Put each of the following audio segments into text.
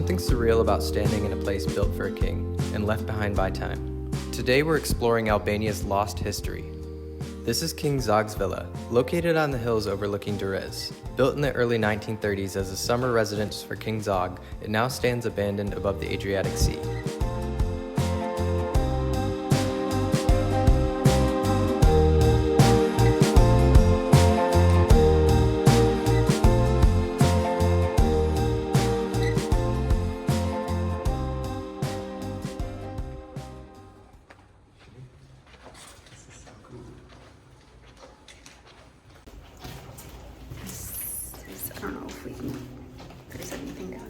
something surreal about standing in a place built for a king and left behind by time. Today we're exploring Albania's lost history. This is King Zog's villa, located on the hills overlooking Durres. Built in the early 1930s as a summer residence for King Zog, it now stands abandoned above the Adriatic Sea. I don't know if there's anything down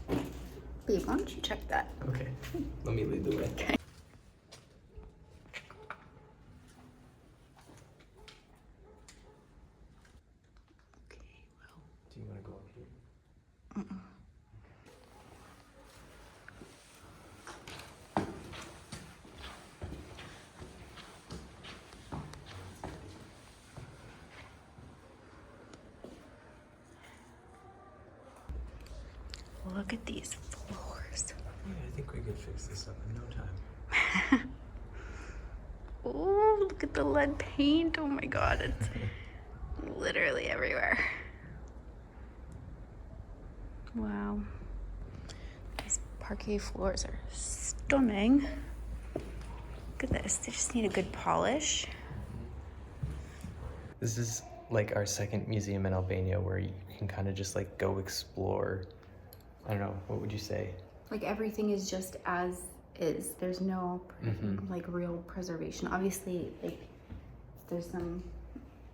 here. Babe, why don't you check that? Okay, let me lead the way. Okay. Okay, well. Do you want to go up here? Look at these floors. Yeah, I think we could fix this up in no time. Oh, look at the lead paint. Oh my god, it's literally everywhere. Wow. These parquet floors are stunning. Look at this. They just need a good polish. This is like our second museum in Albania where you can kind of just like go explore. I don't know, what would you say? Like everything is just as is. There's no like real preservation. Obviously, like there's some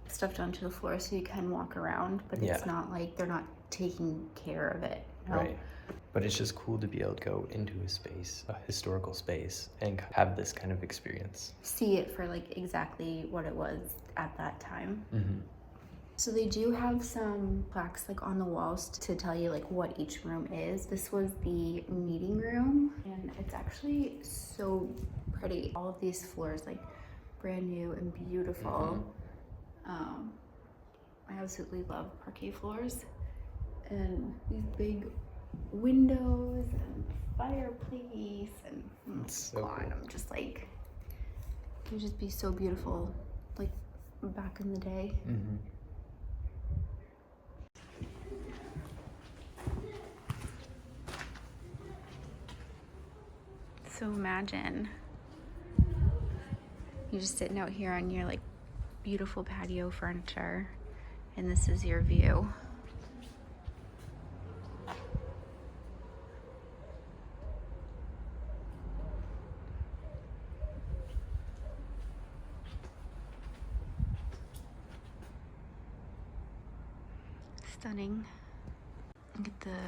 stuff done to the floor so you can walk around, but it's not like they're not taking care of it. You know? Right. But it's just cool to be able to go into a space, a historical space, and have this kind of experience. See it for like exactly what it was at that time. So they do have some plaques like on the walls to tell you like what each room is. This was the meeting room, and it's actually so pretty. All of these floors like brand new and beautiful. I absolutely love parquet floors, and these big windows and fireplace and So God, cool. I'm just like, it would just be so beautiful like back in the day. So imagine you're just sitting out here on your like beautiful patio furniture, and this is your view. Stunning. Look at the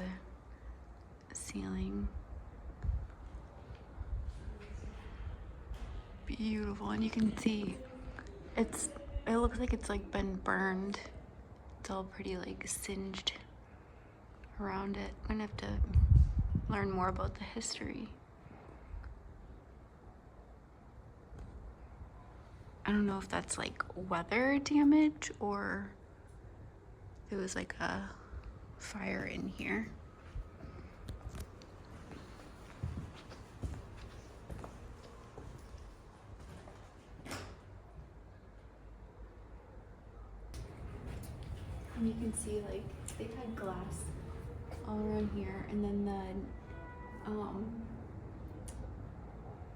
ceiling. Beautiful, and you can see it looks like it's like been burned. It's all pretty like singed around it. I'm gonna have to learn more about the history. I don't know if that's like weather damage or there was like a fire in here. And you can see like they've had glass all around here, and then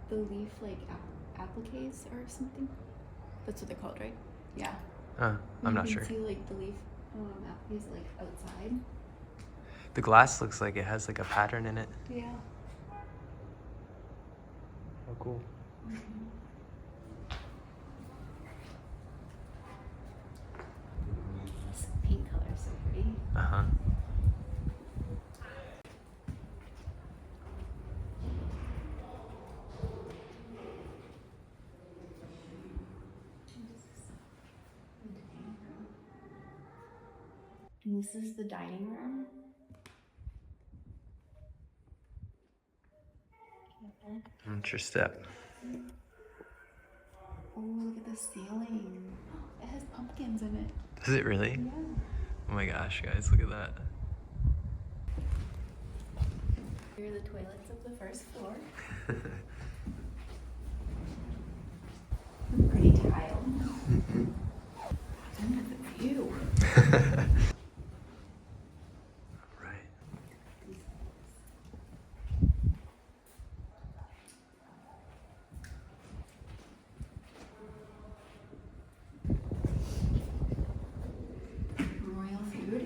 the leaf like appliques or something. That's what they're called, right? Yeah. I'm not sure. You can see like the leaf appliques like outside. The glass looks like it has like a pattern in it. Yeah. Oh, cool. This pink color is so pretty. And this is the dining room. What's your step? Oh, look at the ceiling. It has pumpkins in it. Does it really? Yeah. Oh my gosh, guys, look at that. Here are the toilets of the first floor. Pretty tile. Look at the view. Royal food.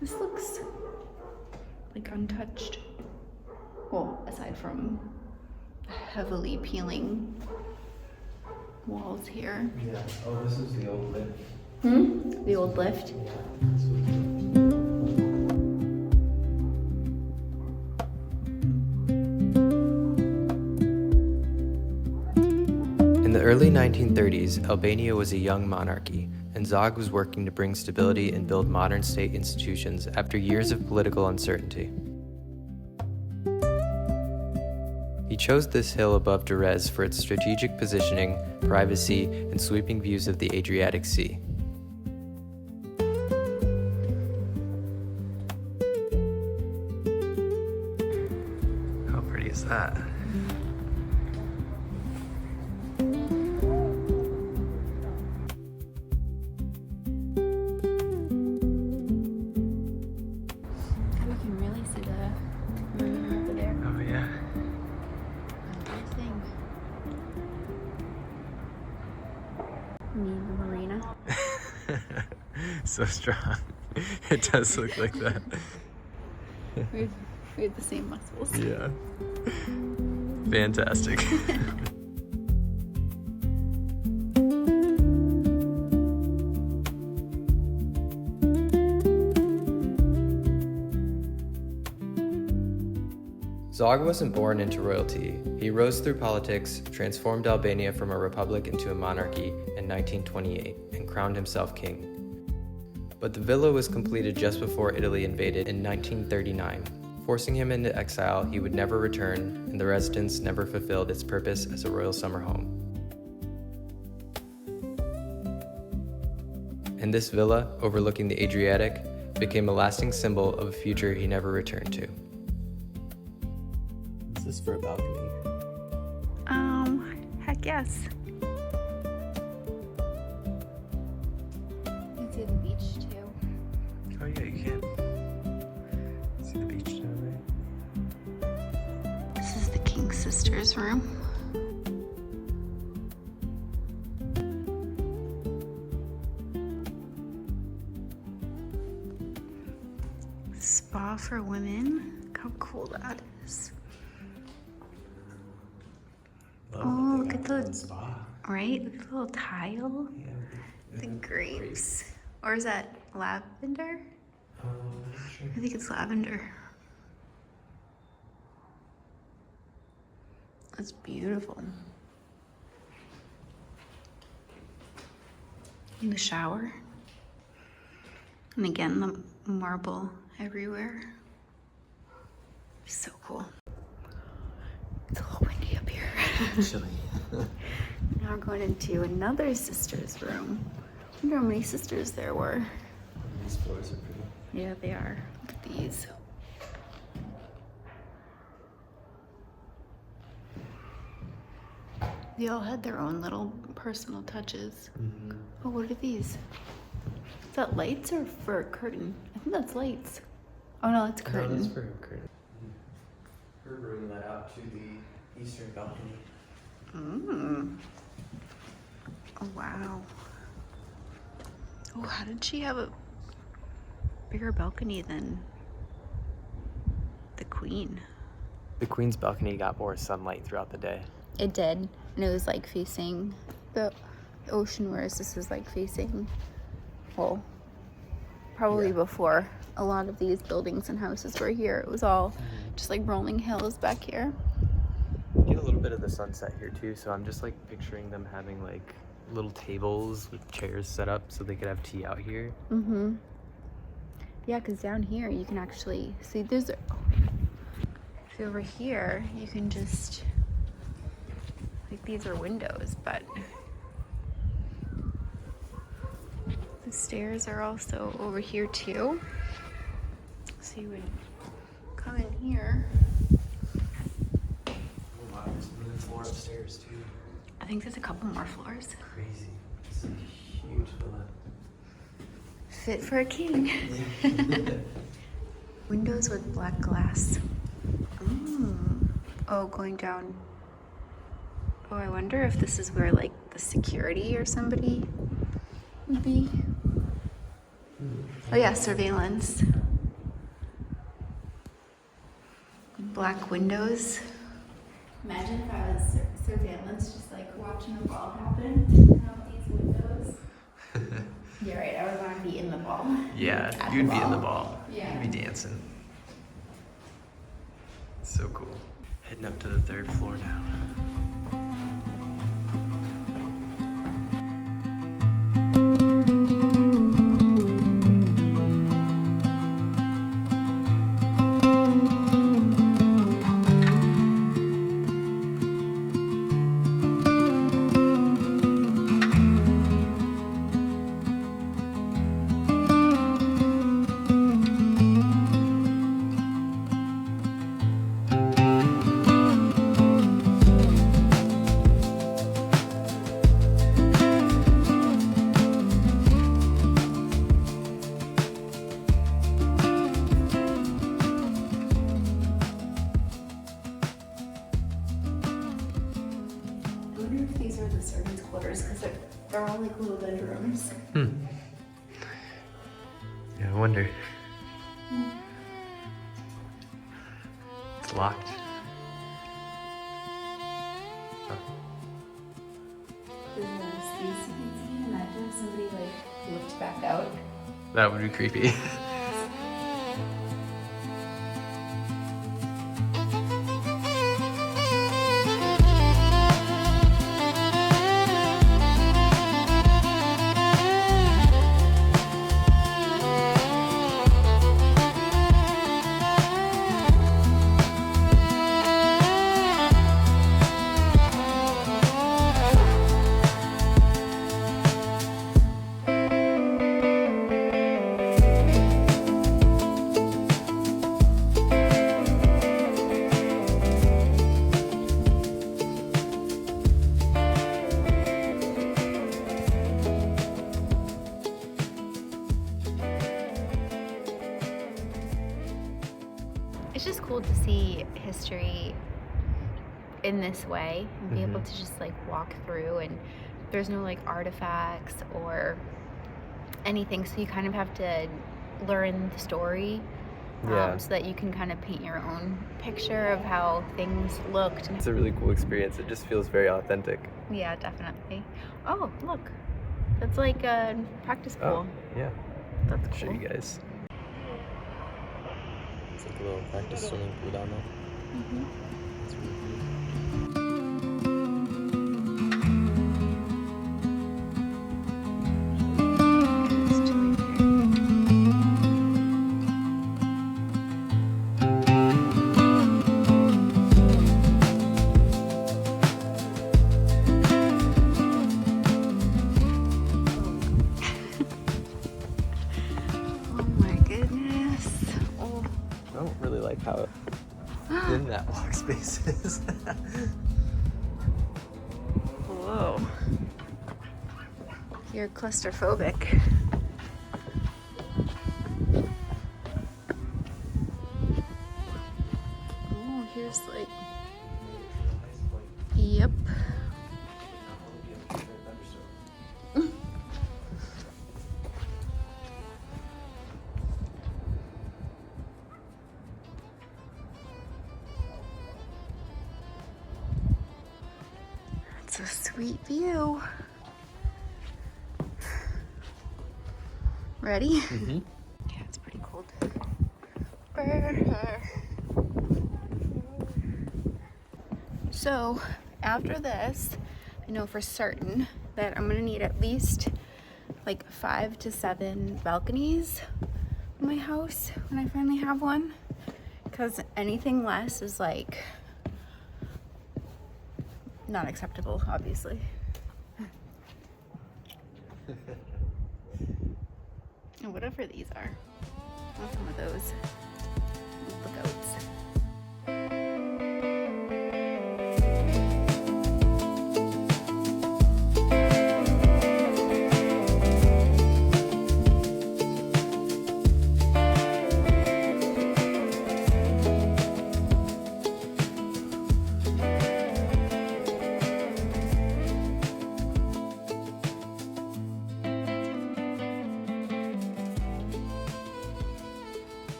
This looks like untouched. Well, aside from heavily peeling walls here. Yeah. Oh, this is the old lift. The old lift. In the early 1930s, Albania was a young monarchy, and Zog was working to bring stability and build modern state institutions after years of political uncertainty. He chose this hill above Durres for its strategic positioning, privacy, and sweeping views of the Adriatic Sea. How pretty is that? Marina. So strong. It does look like that. We have the same muscles. Yeah. Fantastic. Zog wasn't born into royalty. He rose through politics, transformed Albania from a republic into a monarchy in 1928, and crowned himself king. But the villa was completed just before Italy invaded in 1939, forcing him into exile. He would never return, and the residence never fulfilled its purpose as a royal summer home. And this villa, overlooking the Adriatic, became a lasting symbol of a future he never returned to. Is this for a balcony? Heck yes. You can see the beach too. Oh yeah, you can. See the beach down there? This is the King sisters' room. Spa for women. Look how cool that is. Oh, look at the spa. Right? Look at the little tile. Yeah. The grapes. Or is that lavender? Sure. I think it's lavender. That's beautiful. In the shower. And again, the marble everywhere. So cool. It's a little windy up here. Chilly. Now we're going into another sister's room. I wonder how many sisters there were. These floors are pretty. Yeah, they are. Look at these. They all had their own little personal touches. Mm-hmm. Oh, what are these? Is that lights or for a curtain? I think that's lights. Oh no, it's curtain. No, that's for her curtain. Her room led out to the eastern balcony. Oh wow. Oh, how did she have a bigger balcony than the queen? The queen's balcony got more sunlight throughout the day. It did, and it was like facing the ocean, whereas this is like facing, well, probably before a lot of these buildings and houses were here. It was all just like rolling hills back here. You get a little bit of the sunset here too, so I'm just like picturing them having like little tables with chairs set up so they could have tea out here. Yeah, because down here you can actually see See, over here, you can just, like, these are windows, but the stairs are also over here too. So you would come in here. Oh wow, there's another floor upstairs too. I think there's a couple more floors. Crazy. It's a huge villa. Fit for a king. Windows with black glass. Oh, going down. Oh, I wonder if this is where, like, the security or somebody would be. Oh yeah, surveillance. Black windows. Imagine if I was surveillance, just like watching a ball happen out these windows. You're right, I would want to be in the ball. Yeah, At you'd the be in the ball. ball. Yeah. You'd be dancing. So cool. Heading up to the 3rd floor now. Because they're all like little bedrooms. Yeah, I wonder. It's locked. Huh. Imagine if somebody like looked back out. That would be creepy. It's just cool to see history in this way and be able to just like walk through, and there's no like artifacts or anything, so you kind of have to learn the story so that you can kind of paint your own picture of how things looked. It's a really cool experience. It just feels very authentic. Yeah, definitely. Oh, look. That's like a practice pool. Oh, yeah. That's I'll cool. show you guys. It's like a little practice swimming pool down there. It's really cool. How thin that walk space is. Whoa. You're claustrophobic. Oh, here's like... Yep. It's a sweet view. Ready? Mm-hmm. Yeah, it's pretty cold. So, after this, I know for certain that I'm gonna need at least like 5 to 7 balconies in my house when I finally have one. Because anything less is like not acceptable, obviously. And whatever these are. I want some of those lookouts.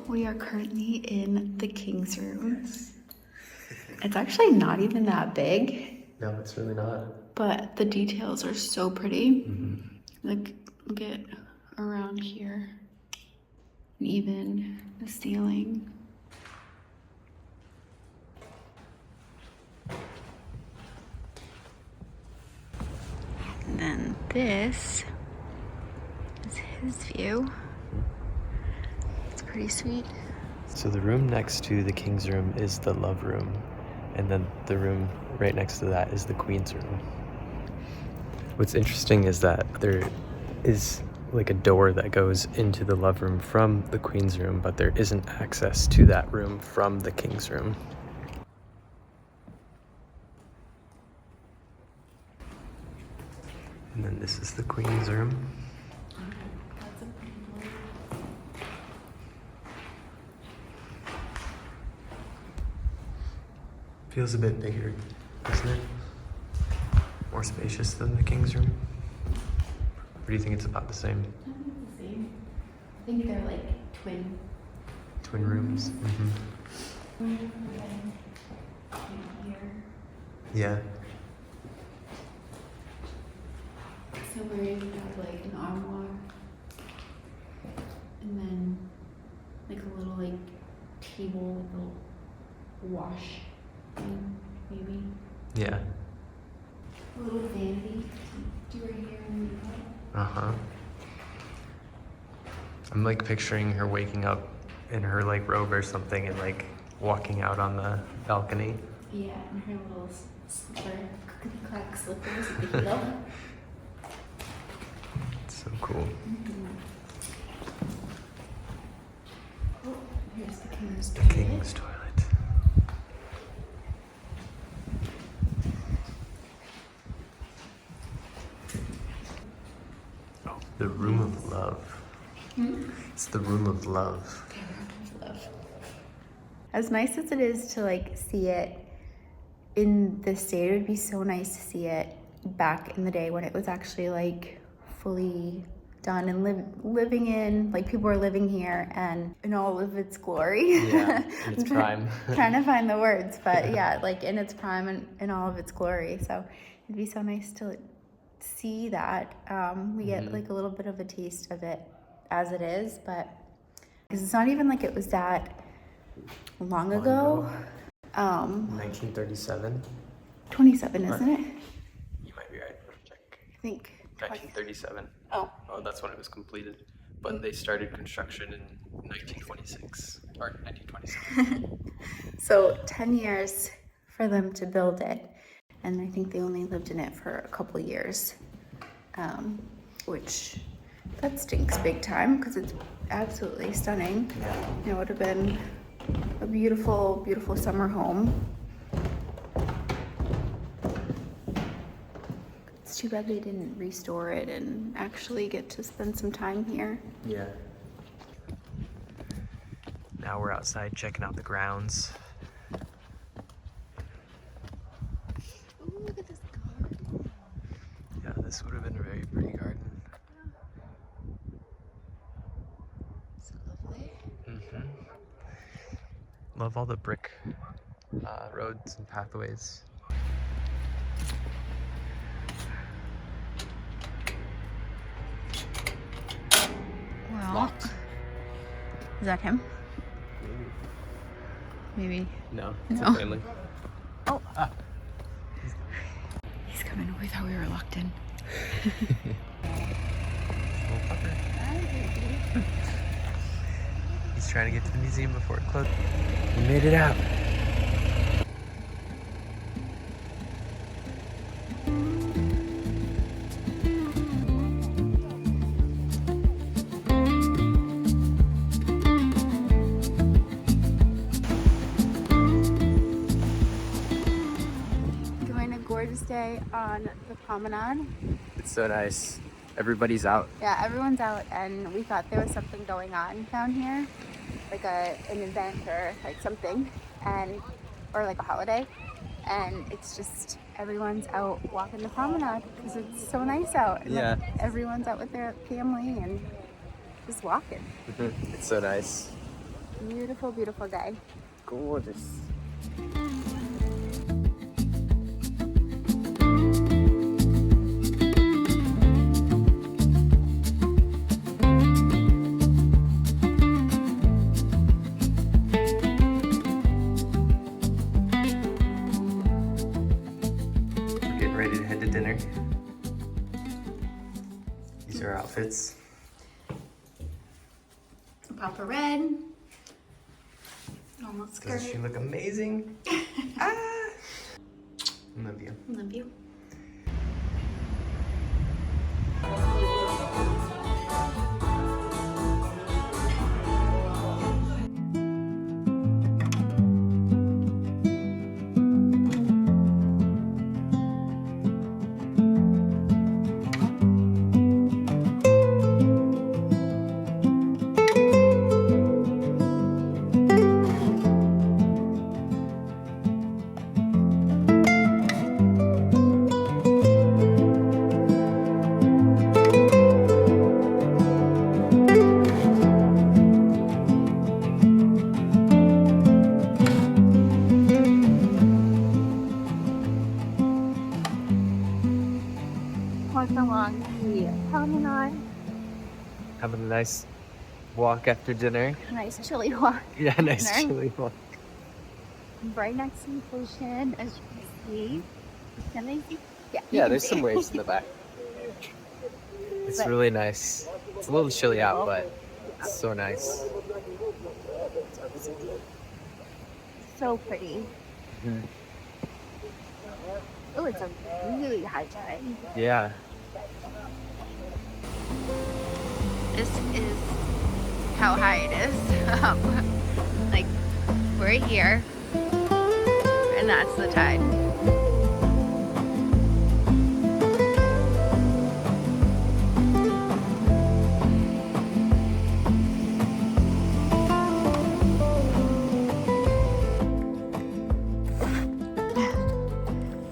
We are currently in the King's room. It's actually not even that big. No, it's really not. But the details are so pretty. Like, look at around here. And even the ceiling. And then this is his view. Pretty sweet. So the room next to the king's room is the love room, and then the room right next to that is the queen's room. What's interesting is that there is like a door that goes into the love room from the queen's room, but there isn't access to that room from the king's room. And then this is the queen's room. Feels a bit bigger, doesn't it? More spacious than the king's room? Or do you think it's about the same? I think the same. I think they're like twin. Twin rooms? Here. Yeah. Somewhere you have like an armoire. And then like a little like table with a wash thing, maybe. Yeah. A little vanity to do right here in the Uh-huh. I'm like picturing her waking up in her like robe or something and like walking out on the balcony. Yeah, and her little slipper, clickety-clack slippers with the heel. It's so cool. Oh, here's the king's The toilet. king's toilet. Oh, the room of love. It's the room of love. As nice as it is to like see it in the state, it would be so nice to see it back in the day when it was actually like fully done and living in, like people were living here and in all of its glory. Yeah, in its prime. Trying to find the words, but yeah, like in its prime and in all of its glory. So it'd be so nice to see that. We get like a little bit of a taste of it as it is, but because it's not even like it was that long ago. 1937. 27, isn't it? You might be right. Check. I think. 1937. Oh. Oh, that's when it was completed. But they started construction in 1926 or 1927. So 10 years for them to build it, and I think they only lived in it for a couple years, which that stinks big time because it's absolutely stunning. It would have been a beautiful, beautiful summer home. It's too bad they didn't restore it and actually get to spend some time here. Yeah. Now we're outside checking out the grounds. Ooh, look at this garden. Yeah, this would have been a very pretty garden. So lovely. Love all the brick roads and pathways. Well, Locked. Is that him? Maybe. No, it's No. a family. Oh. He's coming. We thought we were locked in. Little puppy. He's trying to get to the museum before it closes. We made it out. Doing a gorgeous day on the promenade. It's so nice. Everybody's out. Yeah, everyone's out, and we thought there was something going on down here, like an event or like something, or like a holiday, and it's just everyone's out walking the promenade because it's so nice out. And Yeah. like, everyone's out with their family and just walking. It's so nice. Beautiful, beautiful day. Gorgeous. Getting ready to head to dinner. These are our outfits. Papa red. Almost skirt. Doesn't she look amazing? Ah! Love you. Love you. Along the promenade. Having a nice walk after dinner. Nice chilly walk. Yeah, nice Dinner. chilly walk. Right next to the ocean, as you can see. Can they see? Yeah. you Yeah, can there's see. some waves in the back. It's But- really nice. It's a little chilly out, but it's so nice. So pretty. Mhm. Oh, it's a really high tide. Yeah. This is how high it is. Like, we're here, and that's the tide.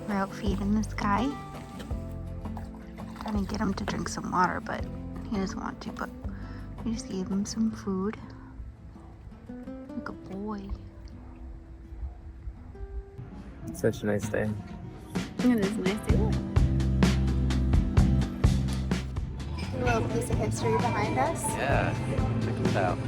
We're out feeding this guy. Trying to get him to drink some water, but he doesn't want to, but we just gave him some food. Like a boy. It's such a nice day. It is nice too. A little piece of history behind us. Yeah. Check it out.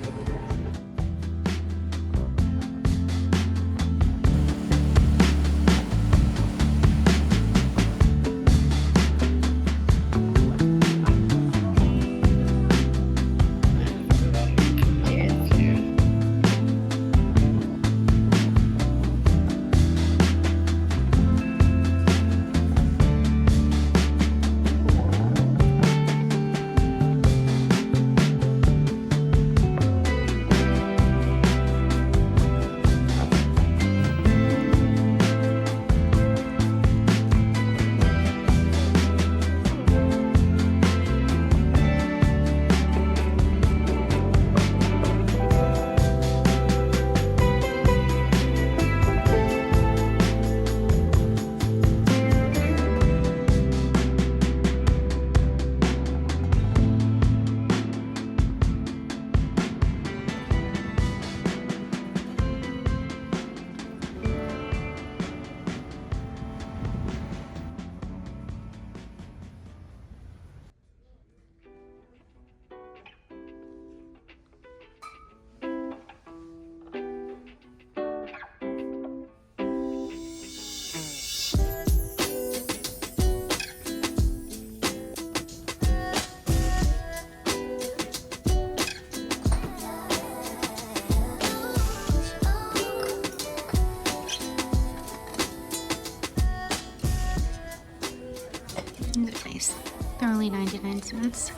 only 99 cents.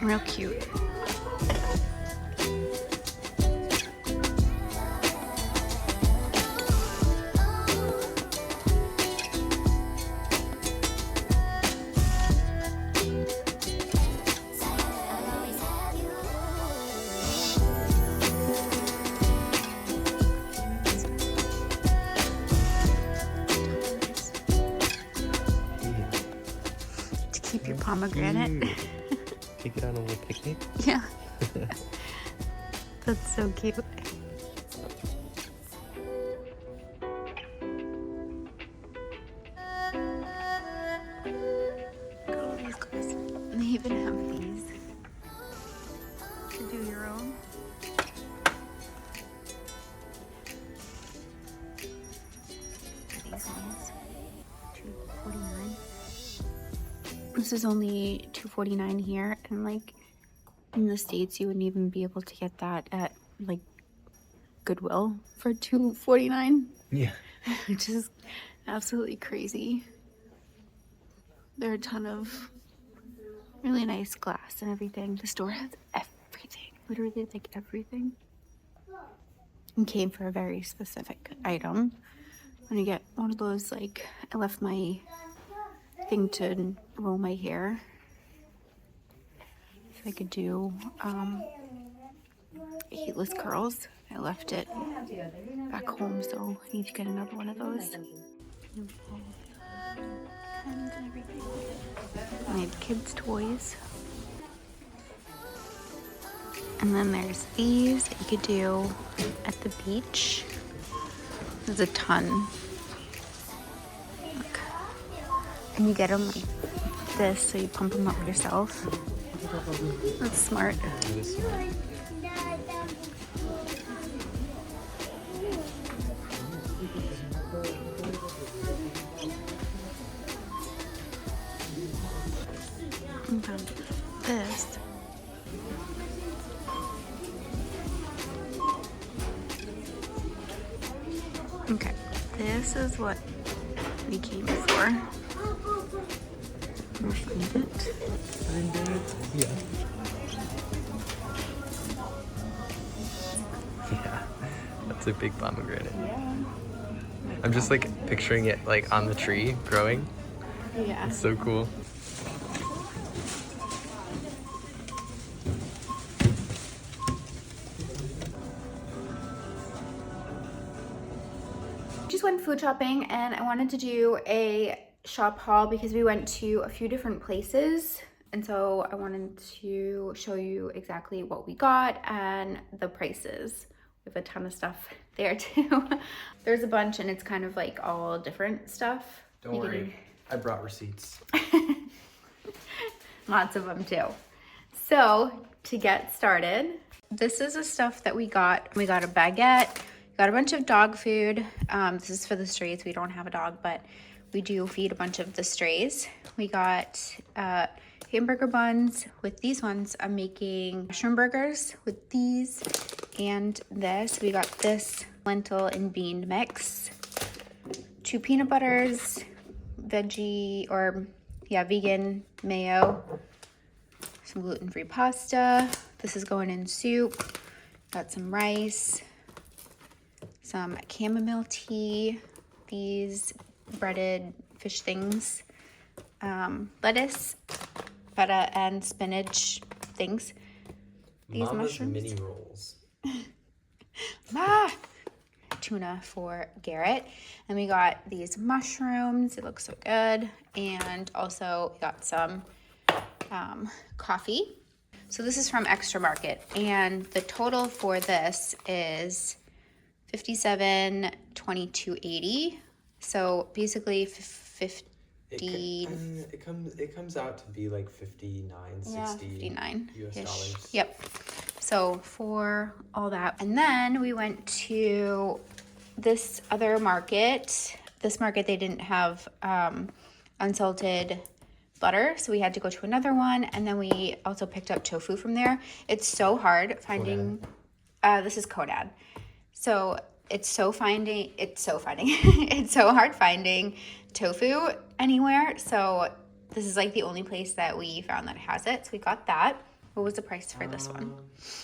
Real cute. To keep your pomegranate. Take it on a little picnic? Yeah. That's so cute. All these clothes. And they even have these to do your own. These ones, $2.49. This is only $2.49 here, and like in the States, you wouldn't even be able to get that at like Goodwill for $2.49. Yeah. Which is absolutely crazy. There are a ton of really nice glass and everything. The store has everything, literally like everything. And came for a very specific item. I'm gonna get one of those, like, I left my thing to roll my hair. If I could do heatless curls. I left it back home, so I need to get another one of those. And everything. I have kids' toys. And then there's these that you could do at the beach. There's a ton. Look. And you get them like this, so you pump them up yourself. That's smart. It is smart. And found this. Okay, this is what we came for. We'll find it. Yeah. Yeah, that's a big pomegranate. Yeah. I'm just like picturing it like on the tree growing. Yeah. It's so cool. Just went food shopping, and I wanted to do a shop haul because we went to a few different places, and so I wanted to show you exactly what we got and the prices. We have a ton of stuff there too. There's a bunch, and it's kind of like all different stuff. Don't worry, I brought receipts. Lots of them too. So to get started, this is the stuff that we got. We got a baguette, got a bunch of dog food. This is for the strays. We don't have a dog, but we do feed a bunch of the strays. We got hamburger buns with these ones. I'm making mushroom burgers with these and this. We got this lentil and bean mix, 2 peanut butters, vegan mayo, some gluten-free pasta. This is going in soup. Got some rice, some chamomile tea, these breaded fish things, lettuce, feta, and spinach things. These Mama's mushrooms. mini rolls. Tuna for Garrett. And we got these mushrooms. It looks so good. And also we got some coffee. So this is from Extra Market, and the total for this is $57.22.80. So basically 50. It comes out to be like 59, 60 $59 US dollars. Yep. So for all that, and then we went to this other market. This market, they didn't have unsalted butter, so we had to go to another one, and then we also picked up tofu from there. It's so hard finding. This is Conad. So it's so it's so hard finding tofu anywhere. So this is like the only place that we found that has it. So we got that. What was the price for this one? $7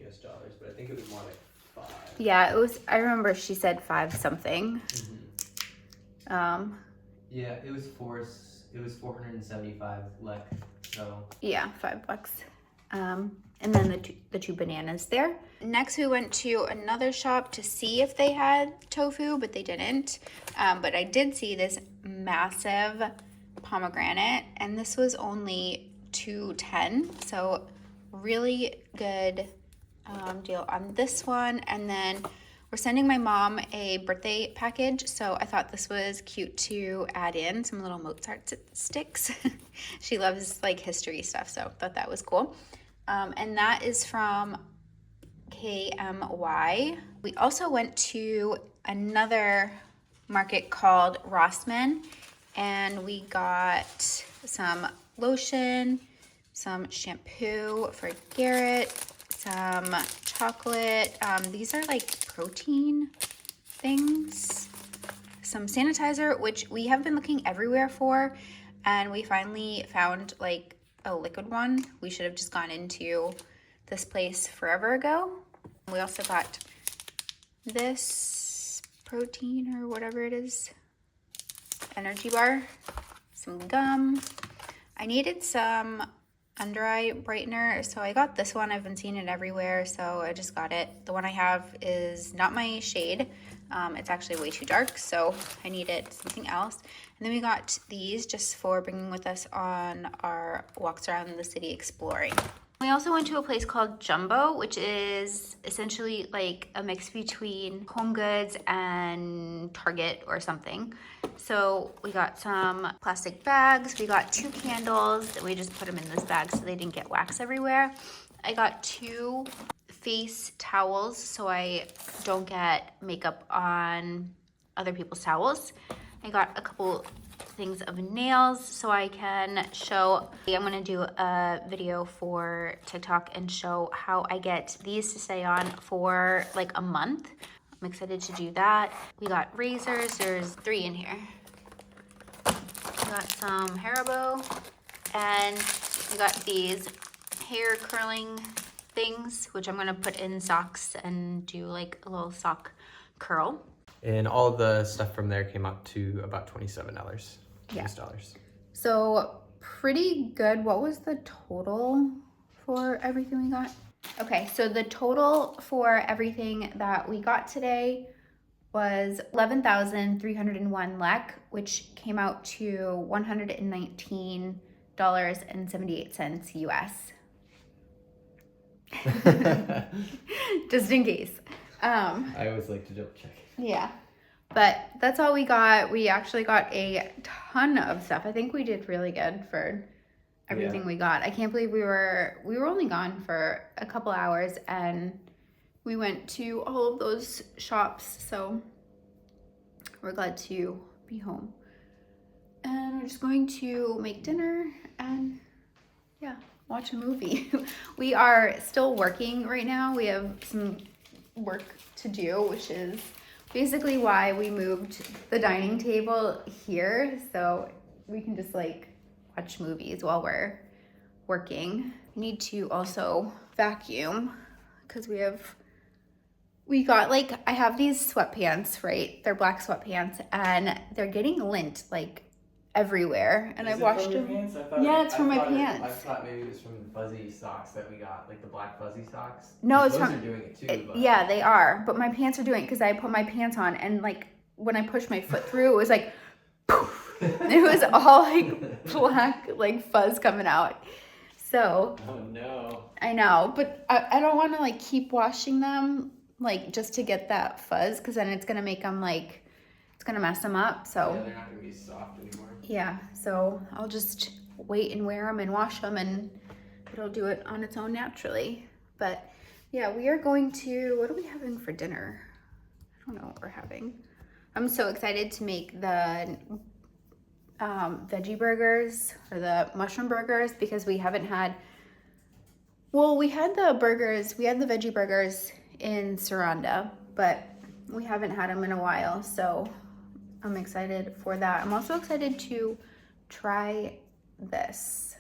US, but I think it was more like 5. Yeah, it was. I remember she said 5 something. Yeah, it was 475 lek. So yeah, $5. And then the two bananas there. Next, we went to another shop to see if they had tofu, but they didn't. But I did see this massive pomegranate, and this was only $2.10. So really good deal on this one. And then we're sending my mom a birthday package, so I thought this was cute to add in some little Mozart sticks. She loves like history stuff, so I thought that was cool. And that is from KMY. We also went to another market called Rossmann, and we got some lotion, some shampoo for Garett, some chocolate. These are like protein things. Some sanitizer, which we have been looking everywhere for, and we finally found like a liquid one. We should have just gone into this place forever ago. We also got this protein or whatever it is, energy bar, some gum. I needed some under eye brightener, so I got this one. I've been seeing it everywhere, so I just got it. The one I have is not my shade. It's actually way too dark, so I needed something else. And then we got these just for bringing with us on our walks around the city exploring. We also went to a place called Jumbo, which is essentially like a mix between Home Goods and Target or something. So we got some plastic bags. We got 2 candles, and we just put them in this bag so they didn't get wax everywhere. I got 2 face towels so I don't get makeup on other people's towels. I got a couple things of nails so I can show. I'm gonna do a video for TikTok and show how I get these to stay on for like a month. I'm excited to do that. We got razors. There's 3 in here. We got some Haribo, and we got these hair curling things, which I'm gonna put in socks and do like a little sock curl. And all of the stuff from there came out to about $27 Yeah. US dollars. So pretty good. What was the total for everything we got? Okay, so the total for everything that we got today was 11,301 lek, which came out to $119.78 US. Just in case. I always like to double check. Yeah, but that's all we got. We actually got a ton of stuff. I think we did really good for everything we got. I can't believe we were only gone for a couple hours, and we went to all of those shops. So we're glad to be home, and we're just going to make dinner and watch a movie. We are still working right now. We have some work to do, which is basically why we moved the dining table here, so we can just like watch movies while we're working. We need to also vacuum because we got like, I have these sweatpants, right? They're black sweatpants, and they're getting lint like everywhere, and I washed them. Yeah, it's from my pants. I thought maybe it was from the fuzzy socks that we got, like the black fuzzy socks. No, it's those from. Are doing it too. But... Yeah, they are, but my pants are doing it because I put my pants on, and like when I pushed my foot through, it was like, poof. It was all like black, like fuzz coming out. So. Oh no. I know, but I don't want to like keep washing them like just to get that fuzz, because then it's gonna make them like, it's gonna mess them up. So. Yeah, they're not gonna be soft anymore. Yeah, so I'll just wait and wear them and wash them, and it'll do it on its own naturally. But yeah, we are going to, what are we having for dinner? I don't know what we're having. I'm so excited to make the veggie burgers or the mushroom burgers, because we haven't had, well, we had the veggie burgers in Saranda, but we haven't had them in a while, so I'm excited for that. I'm also excited to try this.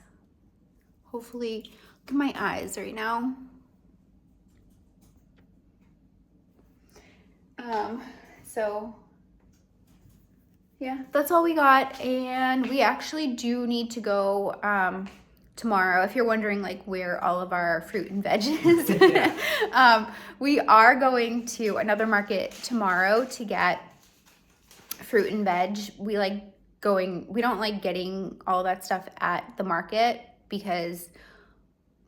Hopefully, look at my eyes right now. So yeah, that's all we got, and we actually do need to go tomorrow. If you're wondering like where all of our fruit and veg is, we are going to another market tomorrow to get fruit and veg. We don't like getting all that stuff at the market because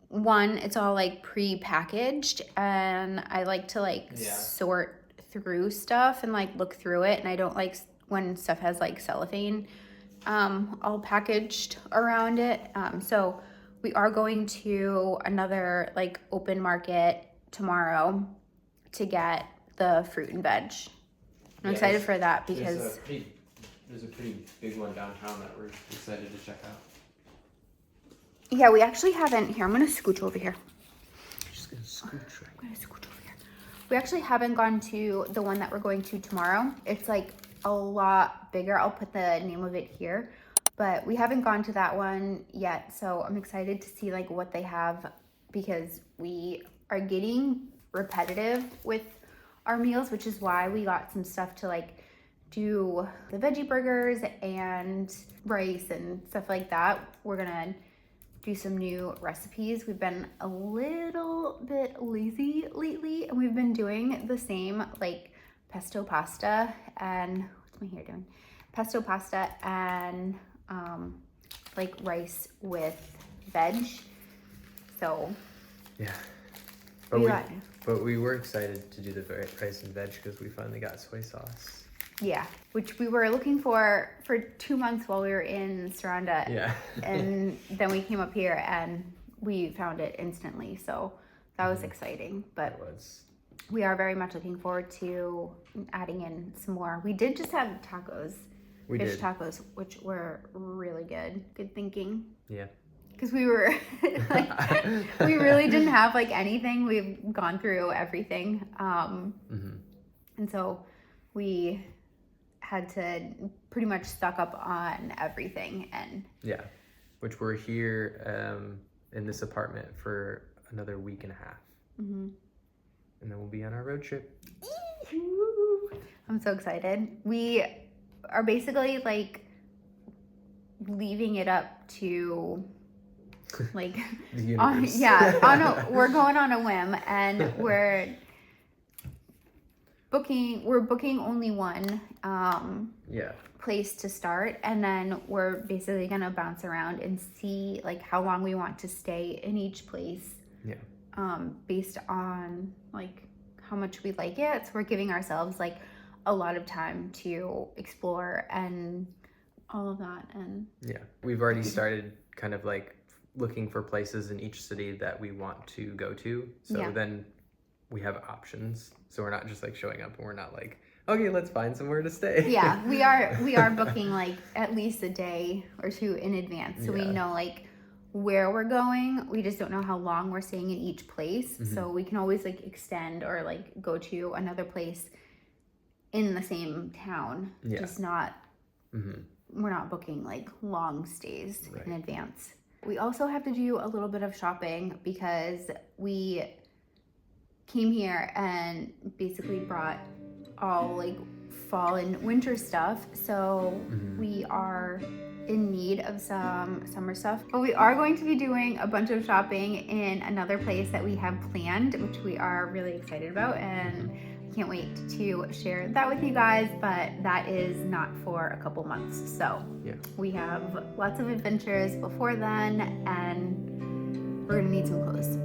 one, it's all like pre-packaged, and I like to sort through stuff and like look through it, and I don't like when stuff has like cellophane all packaged around it. So we are going to another like open market tomorrow to get the fruit and veg. I'm excited for that because there's a pretty big one downtown that we're excited to check out. Yeah, we actually haven't. Here, I'm gonna scooch over here. Just gonna scooch right. I'm gonna scooch over here. We actually haven't gone to the one that we're going to tomorrow. It's like a lot bigger. I'll put the name of it here, but we haven't gone to that one yet. So I'm excited to see like what they have, because we are getting repetitive with our meals, which is why we got some stuff to like do the veggie burgers and rice and stuff like that. We're gonna do some new recipes. We've been a little bit lazy lately, and we've been doing the same like pesto pasta and what's my hair doing? Pesto pasta and like rice with veg. So yeah, but we were excited to do the rice and veg because we finally got soy sauce. Yeah, which we were looking for 2 months while we were in Saranda. Yeah. And then we came up here and we found it instantly. So that was exciting. But we are very much looking forward to adding in some more. We did just have tacos. Fish tacos, which were really good. Good thinking. Yeah. Because we were like, we really didn't have like anything. We've gone through everything. And so we had to pretty much stock up on everything. And yeah, which we're here in this apartment for another week and a half. And then we'll be on our road trip. I'm so excited. We are basically like leaving it up to like the universe. We're going on a whim, and we're booking only one place to start, and then we're basically gonna bounce around and see like how long we want to stay in each place. Based on like how much we like it. So we're giving ourselves like a lot of time to explore and all of that. And yeah, we've already started kind of like looking for places in each city that we want to go to. So then we have options. So we're not just like showing up and we're not like, okay, let's find somewhere to stay. Yeah, we are booking like at least a day or two in advance. So we know like where we're going. We just don't know how long we're staying in each place. So we can always like extend or like go to another place in the same town. Just not, we're not booking like long stays in advance. We also have to do a little bit of shopping because we came here and basically brought all like fall and winter stuff. So we are in need of some summer stuff. But we are going to be doing a bunch of shopping in another place that we have planned, which we are really excited about, and I can't wait to share that with you guys, but that is not for a couple months. So we have lots of adventures before then, and we're gonna need some clothes.